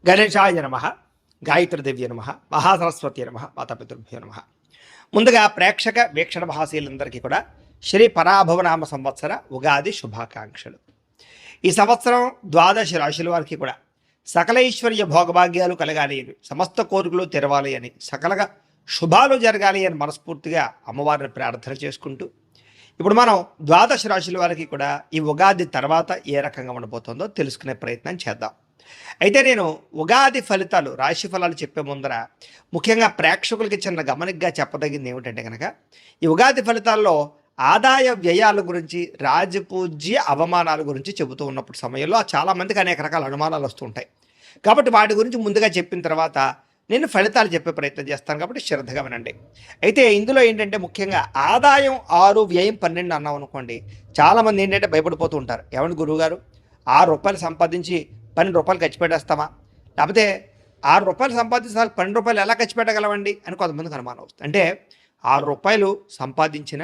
గణేశాయ నమ, గాయత్రీదేవ్య నమ, మహాసరస్వతి నమ, మాతాపితృభ్యో నమ. ముందుగా ప్రేక్షక వీక్షణ మహాశీలందరికీ కూడా శ్రీ పరాభవనామ సంవత్సర ఉగాది శుభాకాంక్షలు. ఈ సంవత్సరం ద్వాదశ రాశుల వారికి కూడా సకలైశ్వర్య భోగభాగ్యాలు కలగాలి అని, సమస్త కోరికలు తెరవాలి అని, సకలగా శుభాలు జరగాలి అని మనస్ఫూర్తిగా అమ్మవారిని ప్రార్థన చేసుకుంటూ, ఇప్పుడు మనం ద్వాదశ రాశుల వారికి కూడా ఈ ఉగాది తర్వాత ఏ రకంగా ఉండబోతుందో తెలుసుకునే ప్రయత్నం చేద్దాం. అయితే నేను ఉగాది ఫలితాలు, రాశి ఫలాలు చెప్పే ముందర ముఖ్యంగా ప్రేక్షకులకి చిన్న గమనికగా చెప్పదగింది ఏమిటంటే కనుక, ఈ ఉగాది ఫలితాల్లో ఆదాయ వ్యయాల గురించి, రాజపూజ్య అవమానాల గురించి చెబుతూ ఉన్నప్పుడు సమయంలో చాలామందికి అనేక రకాల అనుమానాలు వస్తూ ఉంటాయి. కాబట్టి వాటి గురించి ముందుగా చెప్పిన తర్వాత నేను ఫలితాలు చెప్పే ప్రయత్నం చేస్తాను, కాబట్టి శ్రద్ధగా వినండి. అయితే ఇందులో ఏంటంటే ముఖ్యంగా ఆదాయం 6, వ్యయం 12 అన్నాం అనుకోండి, చాలామంది ఏంటంటే భయపడిపోతూ ఉంటారు. ఏమండి గురువుగారు, ₹6 సంపాదించి ₹12 ఖర్చు పెట్టేస్తామా? లేకపోతే ₹6 సంపాదించాలి, ₹12 ఎలా ఖర్చు పెట్టగలవండి అని కొంతమందికి అనుమానం వస్తుంది. అంటే ₹6 సంపాదించిన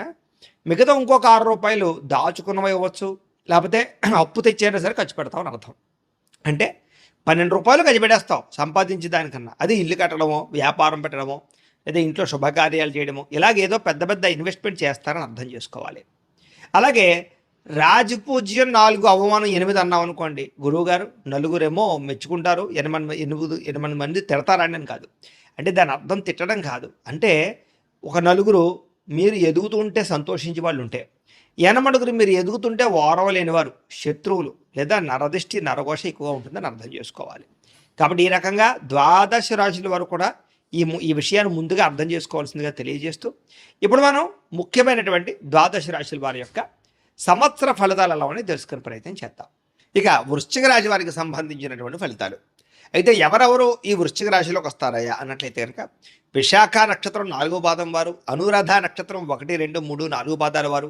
మిగతా ఇంకొక ₹6 దాచుకున్నవి ఇవ్వచ్చు, లేకపోతే అప్పు తెచ్చైనా సరే ఖర్చు పెడతామని అర్థం. అంటే ₹12 ఖర్చు పెట్టేస్తావు సంపాదించే దానికన్నా. అది ఇల్లు కట్టడమో, వ్యాపారం పెట్టడమో, లేదా ఇంట్లో శుభకార్యాలు చేయడమో, ఇలాగేదో పెద్ద పెద్ద ఇన్వెస్ట్మెంట్ చేస్తారని అర్థం చేసుకోవాలి. అలాగే రాజపూజ్యం 4, అవమానం 8 అన్నాం అనుకోండి, గురువుగారు నలుగురేమో మెచ్చుకుంటారు, 8 మంది తిడతారండి అని కాదు. అంటే దాని అర్థం తిట్టడం కాదు. అంటే ఒక నలుగురు మీరు ఎదుగుతుంటే సంతోషించే వాళ్ళు ఉంటే, 8 మీరు ఎదుగుతుంటే ఓరవలేని వారు, శత్రువులు లేదా నరదిష్టి నరఘోష ఎక్కువగా ఉంటుందని అర్థం చేసుకోవాలి. కాబట్టి ఈ రకంగా ద్వాదశ రాశుల వారు కూడా ఈ విషయాన్ని ముందుగా అర్థం చేసుకోవాల్సిందిగా తెలియజేస్తూ, ఇప్పుడు మనం ముఖ్యమైనటువంటి ద్వాదశ రాశుల వారి యొక్క సంవత్సర ఫలితాలు ఎలా ఉన్నాయి తెలుసుకునే ప్రయత్నం చేద్దాం. ఇక వృశ్చిక రాశి వారికి సంబంధించినటువంటి ఫలితాలు. అయితే ఎవరెవరు ఈ వృశ్చిక రాశిలోకి వస్తారయ్యా అన్నట్లయితే కనుక, విశాఖ నక్షత్రం 4వ పాదం వారు, అనురాధ నక్షత్రం 1, 2, 3, 4 పాదాల వారు,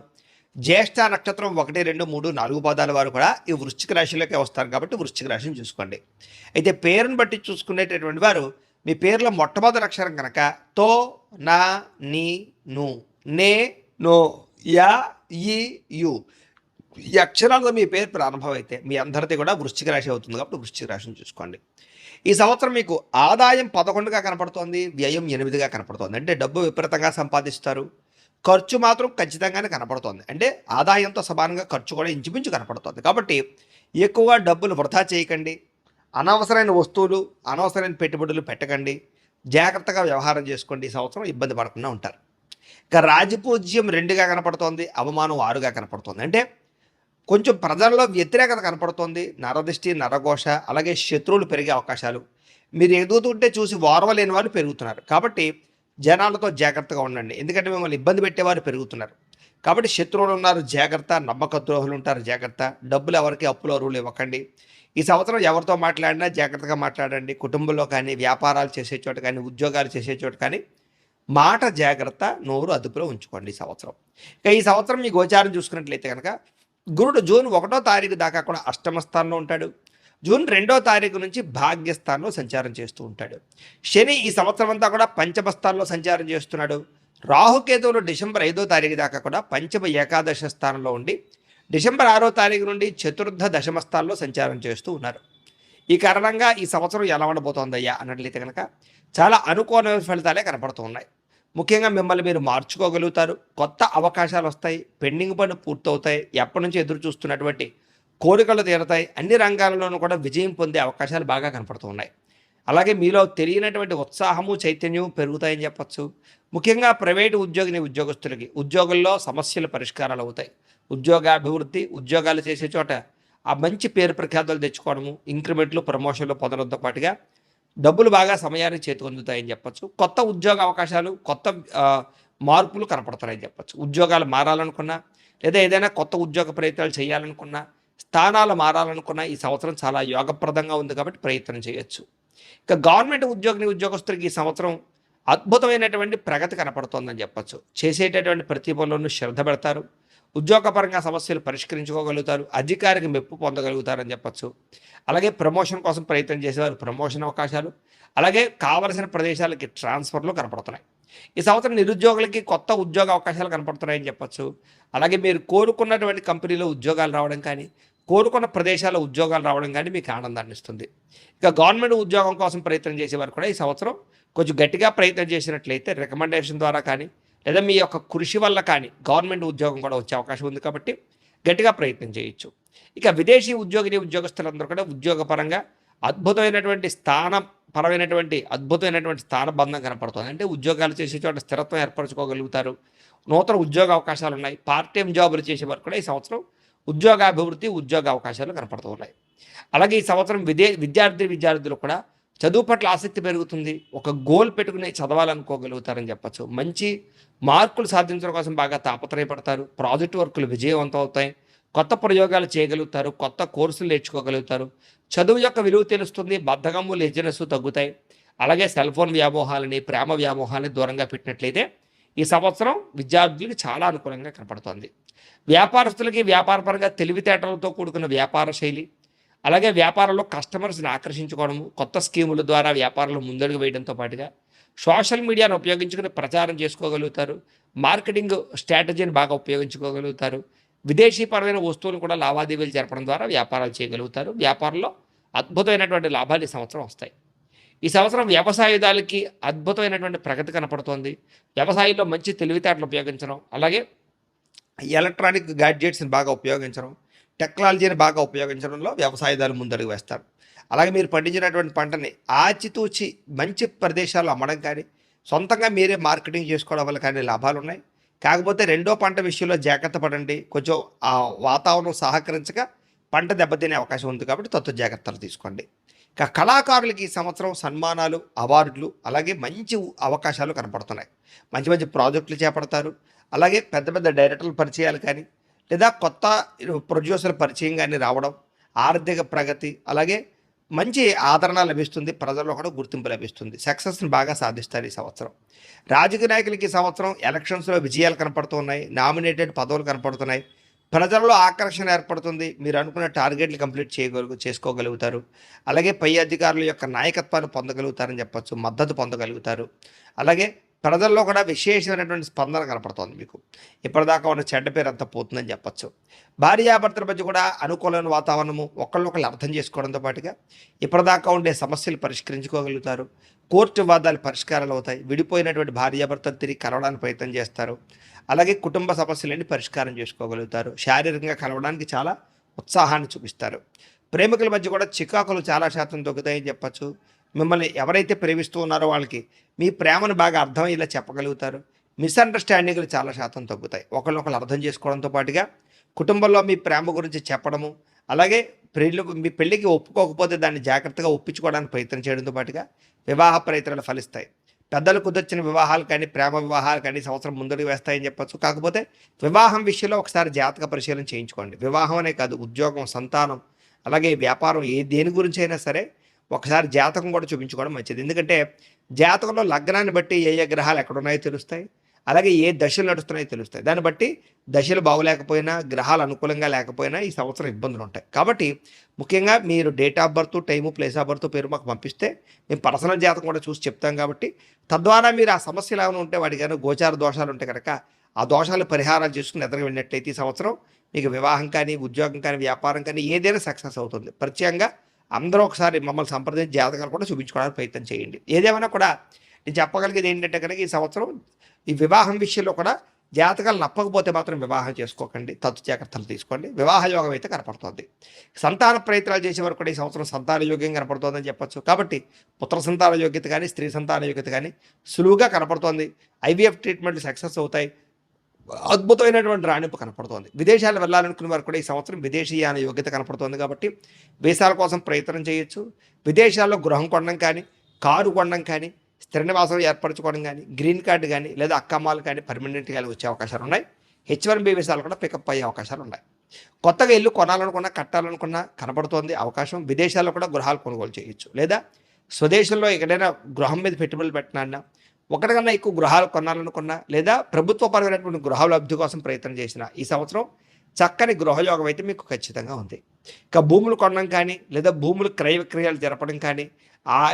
జ్యేష్ఠ నక్షత్రం 1, 2, 3, 4 పాదాల వారు కూడా ఈ వృశ్చిక రాశిలోకి వస్తారు. కాబట్టి వృశ్చిక రాశిని చూసుకోండి. అయితే పేరును బట్టి చూసుకునేటటువంటి వారు, మీ పేరులో మొట్టమొదటి అక్షరం కనుక తో, నా, నీ, ను, నే, నో, యా, ఈ, యు ఈ అక్షరాలతో మీ పేరు ప్రారంభం అయితే మీ అందరిది కూడా వృశ్చిక రాశి అవుతుంది. కాబట్టి వృశ్చిక రాశిని చూసుకోండి. ఈ సంవత్సరం మీకు ఆదాయం 11గా కనపడుతోంది, వ్యయం 8గా కనపడుతోంది. అంటే డబ్బు విపరీతంగా సంపాదిస్తారు, ఖర్చు మాత్రం ఖచ్చితంగానే కనపడుతోంది. అంటే ఆదాయంతో సమానంగా ఖర్చు కూడా ఇంచుమించు కనపడుతోంది. కాబట్టి ఎక్కువగా డబ్బులు వృధా చేయకండి, అనవసరమైన వస్తువులు, అనవసరమైన పెట్టుబడులు పెట్టకండి, జాగ్రత్తగా వ్యవహారం చేసుకోండి. ఈ సంవత్సరం ఇబ్బంది పడకుండా ఉంటారు. ఇక రాజపూజ్యం 2గా కనపడుతోంది, అవమానం 6గా కనపడుతోంది. అంటే కొంచెం ప్రజల్లో వ్యతిరేకత కనపడుతోంది, నరదిష్టి నరఘోష, అలాగే శత్రువులు పెరిగే అవకాశాలు. మీరు ఎదుగుతుంటే చూసి ఓర్వలేని వాళ్ళు పెరుగుతున్నారు. కాబట్టి జనాలతో జాగ్రత్తగా ఉండండి, ఎందుకంటే మిమ్మల్ని ఇబ్బంది పెట్టేవారు పెరుగుతున్నారు. కాబట్టి శత్రువులు ఉన్నారు, జాగ్రత్త. నమ్మక ద్రోహులు ఉంటారు, జాగ్రత్త. డబ్బులు ఎవరికి అప్పులు అరువులు ఇవ్వకండి. ఈ సంవత్సరం ఎవరితో మాట్లాడినా జాగ్రత్తగా మాట్లాడండి. కుటుంబంలో కానీ, వ్యాపారాలు చేసే చోట కానీ, ఉద్యోగాలు చేసే చోట కానీ మాట జాగ్రత్త, నోరు అదుపులో ఉంచుకోండి ఈ సంవత్సరం. ఇక ఈ సంవత్సరం మీ గోచారం చూసుకున్నట్లయితే కనుక, గురుడు జూన్ 1వ తారీఖు దాకా కూడా అష్టమ స్థానంలో ఉంటాడు. జూన్ 2వ తారీఖు నుంచి భాగ్యస్థానంలో సంచారం చేస్తూ ఉంటాడు. శని ఈ సంవత్సరం అంతా కూడా పంచమ స్థానంలో సంచారం చేస్తున్నాడు. రాహుకేతువులు డిసెంబర్ 5వ తారీఖు దాకా కూడా పంచమ ఏకాదశ స్థానంలో ఉండి, డిసెంబర్ 6వ తారీఖు నుండి చతుర్థ దశమ స్థానంలో సంచారం చేస్తూ ఉన్నారు. ఈ కారణంగా ఈ సంవత్సరం ఎలా ఉండబోతోందయ్యా అన్నట్లయితే కనుక, చాలా అనుకూలమైన ఫలితాలే కనపడుతూ ఉన్నాయి. ముఖ్యంగా మిమ్మల్ని మీరు మార్చుకోగలుగుతారు, కొత్త అవకాశాలు వస్తాయి, పెండింగ్ పనులు పూర్తవుతాయి, ఎప్పటి నుంచి ఎదురు చూస్తున్నటువంటి కోరికలు తీరతాయి, అన్ని రంగాల్లోనూ కూడా విజయం పొందే అవకాశాలు బాగా కనపడుతూ ఉన్నాయి. అలాగే మీలో తెలియనటువంటి ఉత్సాహము, చైతన్యం పెరుగుతాయని చెప్పచ్చు. ముఖ్యంగా ప్రైవేటు ఉద్యోగస్తులకి ఉద్యోగుల్లో సమస్యలు పరిష్కారాలు అవుతాయి. ఉద్యోగాభివృద్ధి, ఉద్యోగాలు చేసే చోట ఆ మంచి పేరు ప్రఖ్యాతులు తెచ్చుకోవడము, ఇంక్రిమెంట్లు, ప్రమోషన్లు పొందడంతో పాటుగా డబ్బులు బాగా సమయానికి చేతికొందుతాయని చెప్పచ్చు. కొత్త ఉద్యోగ అవకాశాలు, కొత్త మార్పులు కనపడుతున్నాయని చెప్పచ్చు. ఉద్యోగాలు మారాలనుకున్నా, లేదా ఏదైనా కొత్త ఉద్యోగ ప్రయత్నాలు చేయాలనుకున్నా, స్థానాలు మారాలనుకున్నా ఈ సంవత్సరం చాలా యోగప్రదంగా ఉంది. కాబట్టి ప్రయత్నం చేయొచ్చు. ఇక గవర్నమెంట్ ఉద్యోగస్తులకి ఈ సంవత్సరం అద్భుతమైనటువంటి ప్రగతి కనపడుతోందని చెప్పచ్చు. చేసేటటువంటి ప్రతి పనులను శ్రద్ధ పెడతారు, ఉద్యోగపరంగా సమస్యలు పరిష్కరించుకోగలుగుతారు, అధికారికి మెప్పు పొందగలుగుతారని చెప్పచ్చు. అలాగే ప్రమోషన్ కోసం ప్రయత్నం చేసేవారు ప్రమోషన్ అవకాశాలు, అలాగే కావలసిన ప్రదేశాలకి ట్రాన్స్ఫర్లు కనపడుతున్నాయి. ఈ సంవత్సరం నిరుద్యోగులకి కొత్త ఉద్యోగ అవకాశాలు కనపడుతున్నాయని చెప్పచ్చు. అలాగే మీరు కోరుకున్నటువంటి కంపెనీలో ఉద్యోగాలు రావడం కానీ, కోరుకున్న ప్రదేశాల్లో ఉద్యోగాలు రావడం కానీ మీకు ఆనందాన్ని ఇస్తుంది. ఇక గవర్నమెంట్ ఉద్యోగం కోసం ప్రయత్నం చేసేవారు కూడా ఈ సంవత్సరం కొంచెం గట్టిగా ప్రయత్నం చేసినట్లయితే రికమెండేషన్ ద్వారా కానీ లేదా మీ యొక్క కృషి వల్ల కానీ గవర్నమెంట్ ఉద్యోగం కూడా వచ్చే అవకాశం ఉంది కాబట్టి గట్టిగా ప్రయత్నం చేయొచ్చు. ఇక విదేశీ ఉద్యోగస్తులందరూ కూడా ఉద్యోగపరంగా అద్భుతమైనటువంటి స్థానబంధం కనపడుతుంది. అంటే ఉద్యోగాలు చేసే చోట స్థిరత్వం ఏర్పరచుకోగలుగుతారు. నూతన ఉద్యోగ అవకాశాలు ఉన్నాయి. పార్ట్ టైం జాబులు చేసేవారు కూడా ఈ సంవత్సరం ఉద్యోగ అవకాశాలు కనపడుతూ ఉన్నాయి. అలాగే ఈ సంవత్సరం విద్యార్థులు కూడా చదువు పట్ల ఆసక్తి పెరుగుతుంది. ఒక గోల్ పెట్టుకుని చదవాలనుకోగలుగుతారని చెప్పచ్చు. మంచి మార్కులు సాధించడం కోసం బాగా తాపత్రయపడతారు. ప్రాజెక్ట్ వర్కులు విజయవంతం అవుతాయి. కొత్త ప్రయోగాలు చేయగలుగుతారు. కొత్త కోర్సులు నేర్చుకోగలుగుతారు. చదువు యొక్క విలువ తెలుస్తుంది. బద్ధకము లేజినెస్ తగ్గుతాయి. అలాగే సెల్ ఫోన్ వ్యామోహాలని ప్రేమ వ్యామోహాలని దూరంగా పెట్టినట్లయితే ఈ సంవత్సరం విద్యార్థులకి చాలా అనుకూలంగా కనపడుతోంది. వ్యాపారస్తులకి వ్యాపారపరంగా తెలివితేటలతో కూడుకున్న వ్యాపార శైలి, అలాగే వ్యాపారంలో కస్టమర్స్ని ఆకర్షించుకోవడము, కొత్త స్కీముల ద్వారా వ్యాపారంలో ముందడుగు వేయడంతో పాటుగా సోషల్ మీడియాను ఉపయోగించుకుని ప్రచారం చేసుకోగలుగుతారు. మార్కెటింగ్ స్ట్రాటజీని బాగా ఉపయోగించుకోగలుగుతారు. విదేశీపరమైన వస్తువులు కూడా లావాదేవీలు జరపడం ద్వారా వ్యాపారాలు చేయగలుగుతారు. వ్యాపారంలో అద్భుతమైనటువంటి లాభాలు ఈ సంవత్సరం వస్తాయి. ఈ సంవత్సరం వ్యవసాయదారులకి అద్భుతమైనటువంటి ప్రగతి కనపడుతోంది. వ్యవసాయంలో మంచి తెలివితేటలు ఉపయోగించడం, అలాగే ఎలక్ట్రానిక్ గ్యాడ్జెట్స్ని బాగా ఉపయోగించడం, టెక్నాలజీని బాగా ఉపయోగించడంలో వ్యవసాయదారులు ముందడుగు వేస్తారు. అలాగే మీరు పండించినటువంటి పంటని ఆచితూచి మంచి ప్రదేశాల్లో అమ్మడం కానీ సొంతంగా మీరే మార్కెటింగ్ చేసుకోవడం వల్ల కానీ లాభాలు ఉన్నాయి. కాకపోతే రెండో పంట విషయంలో జాగ్రత్త పడండి. కొంచెం ఆ వాతావరణం సహకరించక పంట దెబ్బతినే అవకాశం ఉంది కాబట్టి జాగ్రత్తలు తీసుకోండి. ఇక కళాకారులకి ఈ సంవత్సరం సన్మానాలు, అవార్డులు, అలాగే మంచి అవకాశాలు కనపడుతున్నాయి. మంచి మంచి ప్రాజెక్టులు చేపడతారు. అలాగే పెద్ద పెద్ద డైరెక్టర్ల పరిచయాలు కానీ లేదా కొత్త ప్రొడ్యూసర్ల పరిచయం కానీ రావడం, ఆర్థిక ప్రగతి, అలాగే మంచి ఆదరణ లభిస్తుంది. ప్రజల్లో కూడా గుర్తింపు లభిస్తుంది. సక్సెస్ని బాగా సాధిస్తారు ఈ సంవత్సరం. రాజకీయ నాయకులకి ఈ సంవత్సరం ఎలక్షన్స్లో విజయాలు కనపడుతున్నాయి. నామినేటెడ్ పదవులు కనపడుతున్నాయి. ప్రజల్లో ఆకర్షణ ఏర్పడుతుంది. మీరు అనుకున్న టార్గెట్లు కంప్లీట్ చేసుకోగలుగుతారు. అలాగే పై అధికారుల యొక్క నాయకత్వాన్ని పొందగలుగుతారని చెప్పచ్చు. మద్దతు పొందగలుగుతారు. అలాగే ప్రజల్లో కూడా విశేషమైనటువంటి స్పందన కనపడుతుంది. మీకు ఇప్పటిదాకా ఉన్న చెడ్డ పేరు అంతా పోతుందని చెప్పచ్చు. భార్యాభర్తల మధ్య కూడా అనుకూలమైన వాతావరణము, ఒకళ్ళొకళ్ళు అర్థం చేసుకోవడంతో పాటుగా ఇప్పటిదాకా ఉండే సమస్యలు పరిష్కరించుకోగలుగుతారు. కోర్టు వివాదాలు పరిష్కారాలు అవుతాయి. విడిపోయినటువంటి భార్యాభర్తలు తిరిగి కలవడానికి ప్రయత్నం చేస్తారు. అలాగే కుటుంబ సమస్యలన్నీ పరిష్కారం చేసుకోగలుగుతారు. శారీరకంగా కలవడానికి చాలా ఉత్సాహాన్ని చూపిస్తారు. ప్రేమికుల మధ్య కూడా చికాకులు చాలా శాతం తగ్గుతాయని చెప్పచ్చు. మిమ్మల్ని ఎవరైతే ప్రేమిస్తూ ఉన్నారో వాళ్ళకి మీ ప్రేమను బాగా అర్థమయ్యేలా చెప్పగలుగుతారు. మిస్అండర్స్టాండింగ్లు చాలా శాతం తగ్గుతాయి. ఒకళ్ళొకళ్ళు అర్థం చేసుకోవడంతో పాటుగా కుటుంబంలో మీ ప్రేమ గురించి చెప్పడము, అలాగే మీ పెళ్ళికి ఒప్పుకోకపోతే దాన్ని జాగ్రత్తగా ఒప్పించుకోవడానికి ప్రయత్నం చేయడంతో పాటుగా వివాహ ప్రయత్నాలు ఫలిస్తాయి. పెద్దలు కుదర్చిన వివాహాలు కానీ ప్రేమ వివాహాలు కానీ సంవత్సరం ముందడుగు వేస్తాయని చెప్పచ్చు. కాకపోతే వివాహం విషయంలో ఒకసారి జాతక పరిశీలన చేయించుకోండి. వివాహం అనే కాదు, ఉద్యోగం, సంతానం, అలాగే వ్యాపారం, దేని గురించి అయినా సరే ఒకసారి జాతకం కూడా చూపించుకోవడం మంచిది. ఎందుకంటే జాతకంలో లగ్నాన్ని బట్టి ఏ గ్రహాలు ఎక్కడున్నాయో తెలుస్తాయి. అలాగే ఏ దశలు నడుస్తున్నాయో తెలుస్తాయి. దాన్ని బట్టి దశలు బాగోలేకపోయినా, గ్రహాలు అనుకూలంగా లేకపోయినా ఈ సంవత్సరం ఇబ్బందులు ఉంటాయి. కాబట్టి ముఖ్యంగా మీరు date of birth, time, place of birth, పేరు మాకు పంపిస్తే మేము పర్సనల్ జాతకం కూడా చూసి చెప్తాం. కాబట్టి తద్వారా మీరు ఆ సమస్యలు ఏమైనా ఉంటే వాటికి కానీ గోచార దోషాలు ఉంటే కనుక ఆ దోషాలు పరిహారాలు చేసుకుని ఎదురు వెళ్ళినట్లయితే ఈ సంవత్సరం మీకు వివాహం కానీ, ఉద్యోగం కానీ, వ్యాపారం కానీ ఏదైనా సక్సెస్ అవుతుంది. ప్రత్యేకంగా అందరూ ఒకసారి మమ్మల్ని సంప్రదించి జాతకాలు కూడా చూపించుకోవడానికి ప్రయత్నం చేయండి. ఏదేమైనా కూడా నేను చెప్పగలిగేది ఏంటంటే కనుక ఈ సంవత్సరం ఈ వివాహం విషయంలో కూడా జాతకాలు నప్పకపోతే మాత్రం వివాహం చేసుకోకండి. జాగ్రత్తలు తీసుకోండి. వివాహ యోగం అయితే కనపడుతుంది. సంతాన ప్రయత్నాలు చేసేవారు కూడా ఈ సంవత్సరం సంతాన యోగ్యం కనపడుతుందని చెప్పచ్చు. కాబట్టి పుత్ర సంతాన యోగ్యత కానీ, స్త్రీ సంతాన యోగ్యత కానీ సులువుగా కనపడుతోంది. ఐవీఎఫ్ ట్రీట్మెంట్లు సక్సెస్ అవుతాయి. అద్భుతమైనటువంటి రాణింపు కనపడుతోంది. విదేశాలు వెళ్ళాలనుకునే వారు కూడా ఈ సంవత్సరం విదేశీయాన యోగ్యత కనపడుతోంది. కాబట్టి వీసాల కోసం ప్రయత్నం చేయొచ్చు. విదేశాల్లో గృహం కొనడం కానీ, కారు కొనడం కానీ, స్థిర నివాసం ఏర్పరచుకోవడం కానీ, గ్రీన్ కార్డు కానీ, లేదా అక్కమ్మాలు కానీ పర్మనెంట్గా వచ్చే అవకాశాలు ఉన్నాయి. H1B వీసాలు కూడా పికప్ అయ్యే అవకాశాలు ఉన్నాయి. కొత్తగా ఇల్లు కొనాలనుకున్నా, కట్టాలనుకున్నా కనపడుతోంది అవకాశం. విదేశాల్లో కూడా గృహాలు కొనుగోలు చేయొచ్చు. లేదా స్వదేశంలో ఎక్కడైనా గృహం మీద పెట్టుబడులు పెట్టినా, ఒకటికన్నా ఎక్కువ గృహాలు కొనాలనుకున్నా, లేదా ప్రభుత్వపరమైనటువంటి గృహాల అభివృద్ధి కోసం ప్రయత్నం చేసిన ఈ సంవత్సరం చక్కని గృహయోగం అయితే మీకు ఖచ్చితంగా ఉంది. ఇక భూములు కొనడం కానీ, లేదా భూములు క్రయ విక్రయాలు జరపడం కానీ,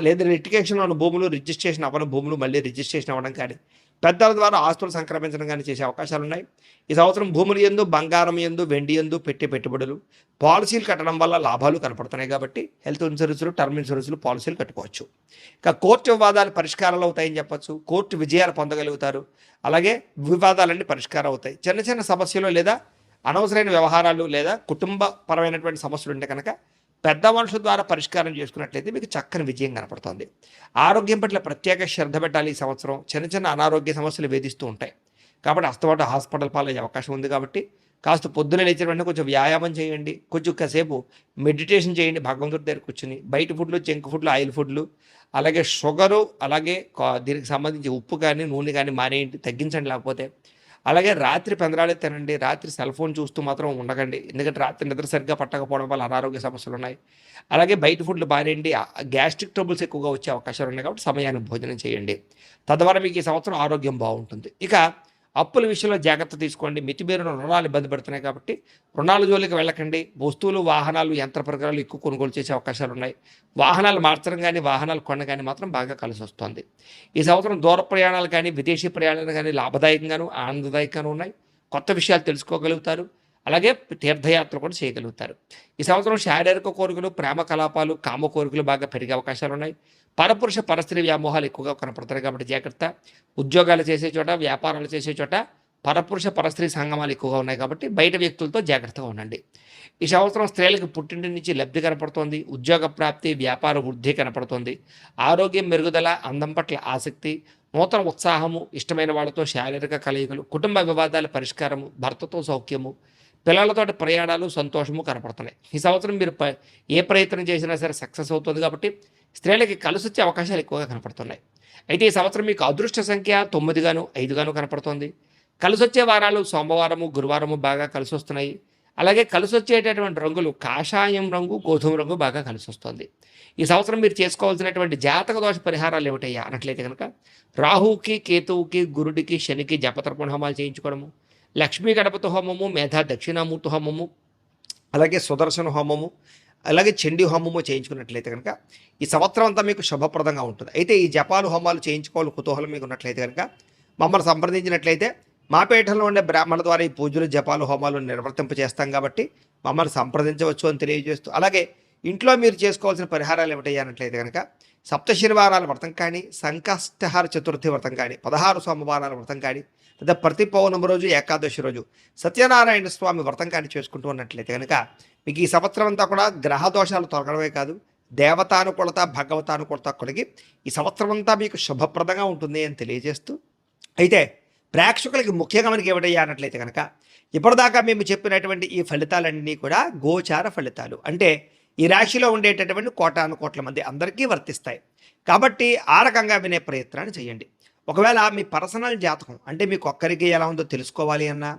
లేదా లిటిగేషన్ ఉన్న భూములు, రిజిస్ట్రేషన్ అవ్వని భూములు మళ్ళీ రిజిస్ట్రేషన్ అవ్వడం కానీ, పెద్దల ద్వారా ఆస్తులు సంక్రమించడం కానీ చేసే అవకాశాలు ఉన్నాయి. ఈ సంవత్సరం భూములు యందు, బంగారం యందు, వెండి యందు పెట్టే పెట్టుబడులు, పాలసీలు కట్టడం వల్ల లాభాలు కనపడుతున్నాయి కాబట్టి హెల్త్ ఇన్సూరెన్సులు, టర్మ్ ఇన్సూరెన్సులు, పాలసీలు కట్టుకోవచ్చు. ఇక కోర్టు వివాదాలు పరిష్కారాలు అవుతాయని చెప్పచ్చు. కోర్టు విజయాలు పొందగలుగుతారు. అలాగే వివాదాలన్నీ పరిష్కారం అవుతాయి. చిన్న చిన్న సమస్యలు లేదా అనవసరమైన వ్యవహారాలు లేదా కుటుంబ పరమైనటువంటి సమస్యలు ఉంటే కనుక పెద్ద మనుషుల ద్వారా పరిష్కారం చేసుకున్నట్లయితే మీకు చక్కని విజయం కనపడుతుంది. ఆరోగ్యం పట్ల ప్రత్యేక శ్రద్ధ పెట్టాలి. ఈ సంవత్సరం చిన్న చిన్న అనారోగ్య సమస్యలు వేధిస్తూ ఉంటాయి కాబట్టి అస్తమాట హాస్పిటల్ పాలయ్యే అవకాశం ఉంది. కాబట్టి కాస్త పొద్దున లేచిన వెంటనే కొంచెం వ్యాయామం చేయండి, కొంచెం కాసేపు మెడిటేషన్ చేయండి, భగవంతుడి దగ్గర కూర్చుని. బయట ఫుడ్లు, జంక్ ఫుడ్లు, ఆయిల్ ఫుడ్లు, అలాగే షుగరు, అలాగే దీనికి సంబంధించి ఉప్పు కానీ నూనె కానీ మానేయండి, తగ్గించండి. లేకపోతే అలాగే రాత్రి పెందరాడే తినండి. రాత్రి సెల్ ఫోన్ చూస్తూ మాత్రం ఉండకండి, ఎందుకంటే రాత్రి నిద్ర సరిగ్గా పట్టకపోవడం వల్ల అనారోగ్య సమస్యలు ఉన్నాయి. అలాగే బయట ఫుడ్లు బానేయండి, గ్యాస్ట్రిక్ ట్రబుల్స్ ఎక్కువగా వచ్చే అవకాశాలు ఉన్నాయి కాబట్టి సమయానికి భోజనం చేయండి. తద్వారా మీకు ఈ సంవత్సరం ఆరోగ్యం బాగుంటుంది. ఇక అప్పుల విషయంలో జాగ్రత్త తీసుకోండి. మితిమీరిన రుణాలు ఇబ్బంది పెడుతున్నాయి కాబట్టి రుణాల జోలికి వెళ్ళకండి. వస్తువులు, వాహనాలు, యంత్ర పరికరాలు ఎక్కువ కొనుగోలు చేసే అవకాశాలు ఉన్నాయి. వాహనాలు మార్చడం కానీ, వాహనాలు కొనడం కానీ మాత్రం బాగా కలిసి వస్తుంది. ఈ సంవత్సరం దూర ప్రయాణాలు కానీ, విదేశీ ప్రయాణాలు కానీ లాభదాయకంగాను, ఆనందదాయకంగాను ఉన్నాయి. కొత్త విషయాలు తెలుసుకోగలుగుతారు. అలాగే తీర్థయాత్రలు కూడా చేయగలుగుతారు. ఈ సంవత్సరం శారీరక కోరికలు, ప్రేమ కలాపాలు, కామ కోరికలు బాగా పెరిగే అవకాశాలు ఉన్నాయి. పరపురుష పరస్త్రీ వ్యామోహాలు ఎక్కువగా కనపడతాయి కాబట్టి జాగ్రత్త. ఉద్యోగాలు చేసే చోట, వ్యాపారాలు చేసే చోట పరపురుష పరస్త్రీ సంగమాలు ఎక్కువగా ఉన్నాయి కాబట్టి బయట వ్యక్తులతో జాగ్రత్తగా ఉండండి. ఈ సంవత్సరం స్త్రీలకు పుట్టింటి నుంచి లబ్ధి కనపడుతోంది. ఉద్యోగ ప్రాప్తి, వ్యాపార వృద్ధి కనపడుతోంది. ఆరోగ్యం మెరుగుదల, అందం పట్ల ఆసక్తి, నూతన ఉత్సాహము, ఇష్టమైన వాళ్ళతో శారీరక కలయికలు, కుటుంబ వివాదాల పరిష్కారము, భర్తతో సౌఖ్యము, పిల్లలతోటి ప్రయాణాలు, సంతోషము కనపడుతున్నాయి. ఈ సంవత్సరం మీరు ఏ ప్రయత్నం చేసినా సరే సక్సెస్ అవుతుంది కాబట్టి స్త్రీలకి కలిసి వచ్చే అవకాశాలు ఎక్కువగా కనపడుతున్నాయి. అయితే ఈ సంవత్సరం మీకు అదృష్ట సంఖ్య 9 గాను 5 గాను కనపడుతుంది. కలిసి వచ్చే వారాలు సోమవారము, గురువారము బాగా కలిసి వస్తున్నాయి. అలాగే కలిసి వచ్చేటటువంటి రంగులు కాషాయం రంగు, గోధుమ రంగు బాగా కలిసి వస్తుంది. ఈ సంవత్సరం మీరు చేసుకోవాల్సినటువంటి జాతక దోష పరిహారాలు ఏమిటయ్యా అన్నట్లయితే కనుక రాహువుకి, కేతువుకి, గురుడికి, శనికి జపతర్పణ హోమాలు చేయించుకోవడము, లక్ష్మీ గణపతి హోమము, మేధా దక్షిణామూర్తి హోమము, అలాగే సుదర్శన హోమము, అలాగే చండీ హోమము చేయించుకున్నట్లయితే కనుక ఈ సంవత్సరం అంతా మీకు శుభప్రదంగా ఉంటుంది. అయితే ఈ జపాలు హోమాలు చేయించుకోవాలి కుతూహలం మీకు ఉన్నట్లయితే కనుక మమ్మల్ని సంప్రదించినట్లయితే మా పీఠంలో ఉండే బ్రాహ్మణ ద్వారా ఈ పూజలు, జపాలు, హోమాలు నిర్వర్తింప చేస్తాం కాబట్టి మమ్మల్ని సంప్రదించవచ్చు అని తెలియజేస్తూ, అలాగే ఇంట్లో మీరు చేసుకోవాల్సిన పరిహారాలు ఏమిటయ్యానట్లయితే కనుక సప్త శనివారాల వ్రతం కానీ, సంకష్టహార చతుర్థి వ్రతం కానీ, 16 సోమవారాల వ్రతం కానీ, లేదా ప్రతి పౌర్ణమి రోజు, ఏకాదశి రోజు సత్యనారాయణ స్వామి వ్రతం కానీ చేసుకుంటూ ఉన్నట్లయితే కనుక మీకు ఈ సంవత్సరం అంతా కూడా గ్రహ దోషాలు తొలగడమే కాదు, దేవతానుకూలత, భగవతానుకూలత కలిగి ఈ సంవత్సరం అంతా మీకు శుభప్రదంగా ఉంటుంది అని తెలియజేస్తూ, అయితే ప్రేక్షకులకి ముఖ్యంగా మనకి ఏమిటయ్యా అన్నట్లయితే కనుక ఇప్పటిదాకా మేము చెప్పినటువంటి ఈ ఫలితాలన్నీ కూడా గోచార ఫలితాలు, అంటే ఈ రాశిలో ఉండేటటువంటి కోటాను కోట్ల మంది అందరికీ వర్తిస్తాయి కాబట్టి ఆ రకంగా వినే ప్రయత్నాన్ని చేయండి. ఒకవేళ మీ పర్సనల్ జాతకం అంటే మీకు ఒక్కరికి ఎలా ఉందో తెలుసుకోవాలి అన్నా,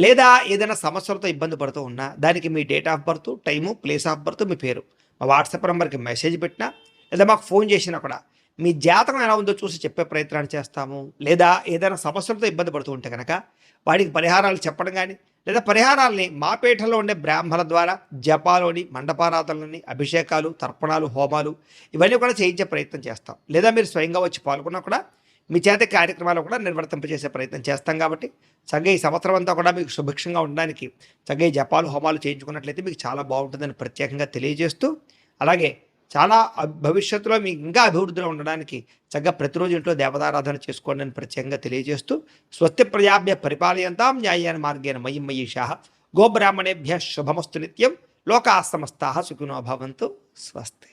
లేదా ఏదైనా సమస్యలతో ఇబ్బంది పడుతూ ఉన్నా దానికి మీ date of birth, time, place of birth, మీ పేరు మా వాట్సాప్ నెంబర్కి మెసేజ్ పెట్టినా, లేదా మాకు ఫోన్ చేసినా కూడా మీ జాతకం ఎలా ఉందో చూసి చెప్పే ప్రయత్నాన్ని చేస్తాము. లేదా ఏదైనా సమస్యలతో ఇబ్బంది పడుతూ ఉంటే కనుక వాటికి పరిహారాలు చెప్పడం కానీ, లేదా పరిహారాలని మా పీఠంలో ఉండే బ్రాహ్మణ ద్వారా జపాలోని, మండపారాధనలని, అభిషేకాలు, తర్పణాలు, హోమాలు ఇవన్నీ కూడా చేయించే ప్రయత్నం చేస్తాం. లేదా మీరు స్వయంగా వచ్చి పాల్గొన్నా కూడా మీ చేత కార్యక్రమాలు కూడా నిర్వర్తింపజేసే ప్రయత్నం చేస్తాం. కాబట్టి చక్కగా ఈ సంవత్సరం అంతా కూడా మీకు సుభిక్షంగా ఉండడానికి చక్కగా జపాలు, హోమాలు చేయించుకున్నట్లయితే మీకు చాలా బాగుంటుందని ప్రత్యేకంగా తెలియజేస్తూ, అలాగే చాలా భవిష్యత్తులో మీకు ఇంకా అభివృద్ధిలో ఉండడానికి చక్కగా ప్రతిరోజు ఇంట్లో దేవతారాధన చేసుకోండి అని ప్రత్యేకంగా తెలియజేస్తూ, స్వస్తి ప్రజాభ్య పరిపాలయంతాం న్యాయేన మార్గేణ మయి మయీషాః గోబ్రాహ్మణేభ్య శుభమస్తు నిత్యం లోకాః సమస్తాః సుఖినో భవంతు. స్వస్తి.